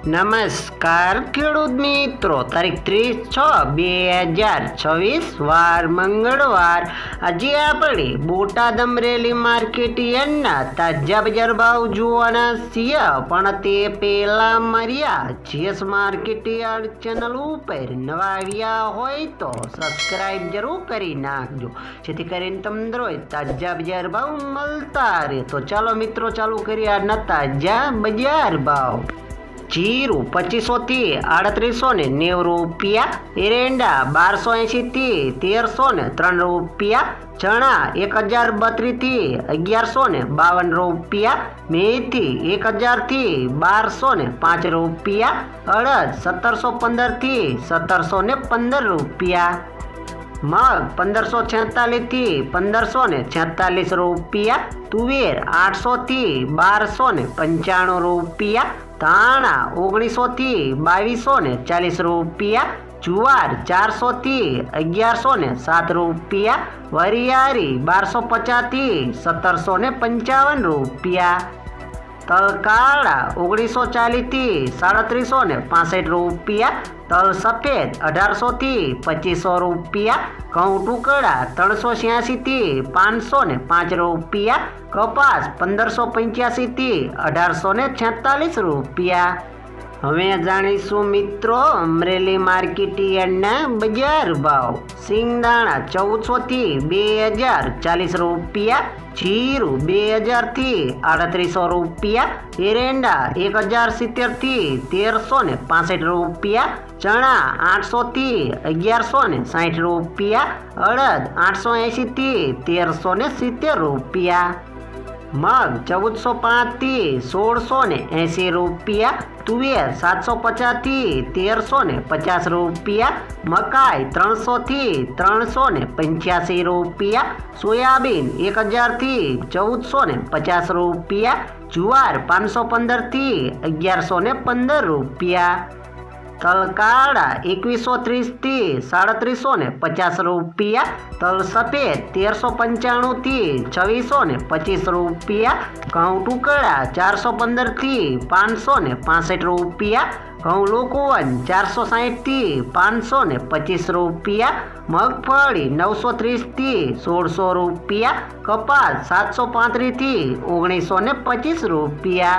નમસ્કાર ખેડૂત મિત્રો, તારીખ 30/6/2026 વાર મંગળવાર। આજે આપણે બોટાદ અમરેલી માર્કેટ યાર્ડના તાજા બજાર ભાવ જોવાના છીએ, પણ તે પહેલા મારી જીએસ માર્કેટ યાર્ડ ચેનલ ઉપર નવા આવ્યા હોય તો સબસ્ક્રાઇબ જરૂર કરી નાખજો, જેથી કરીને તમને રોજ તાજા બજાર ભાવ મળતા રહે। તો ચાલો મિત્રો ચાલુ કરીએ આજના તાજા બજાર ભાવ। जीरु 2500 थी 3890 रूपिया, एरेंडा 1280 थी 1303 रूपिया, चना 1032 थी 1152 रूपिया, मेथी 1000 थी 1205 रूपिया, अड़द 1715 थी 1715 रूपिया, मग 1546 थी 1546 रूपिया, तुवेर 800 थी 1295 रूपिया, धाणा 1900 थी 2240 रूपिया, जुवार 400 थी 1107 रूपिया, वरियारी 1250 थी 1755 रूपिया, तल काला 1940 थी 3765 रूपिया, तल सफेद 1800 थी 2500 रूपिया, घऊं टुकड़ा 386 थी 505 रूपिया, कपास 1585 थी 1846 रूपिया। हवे जाणीशुं मित्रों अमरेली मार्केट यार्डना बजार भाव। सींगदाणा 1400 थी 2040 रूपिया, जीरु 2000 थी 3800 रूपिया, एरेंडा 1070 थी 1365 रूपिया, चना 800 थी 1160 रूपिया, अड़द 880 थी 1370 रूपिया, मग 1405 थी 1680 रूपिया, तुवेर 750 थी 1350 रूपिया, मकाई 300 थी 385 रूपिया, सोयाबीन 1000 थी 1450 रूपिया, जुवार 515 थी 1115 रूपिया, तल काला 2130 थी 3750 रूपिया, तल सफेद 1395 थी 2625 रूपिया, घऊं टुकड़ा 415 थी 565 रूपिया, घऊं लोकोवन 460 थी 525 रूपिया, मगफड़ी 930 थी 1600 रूपिया, कपास 735 थी 1925 रूपिया।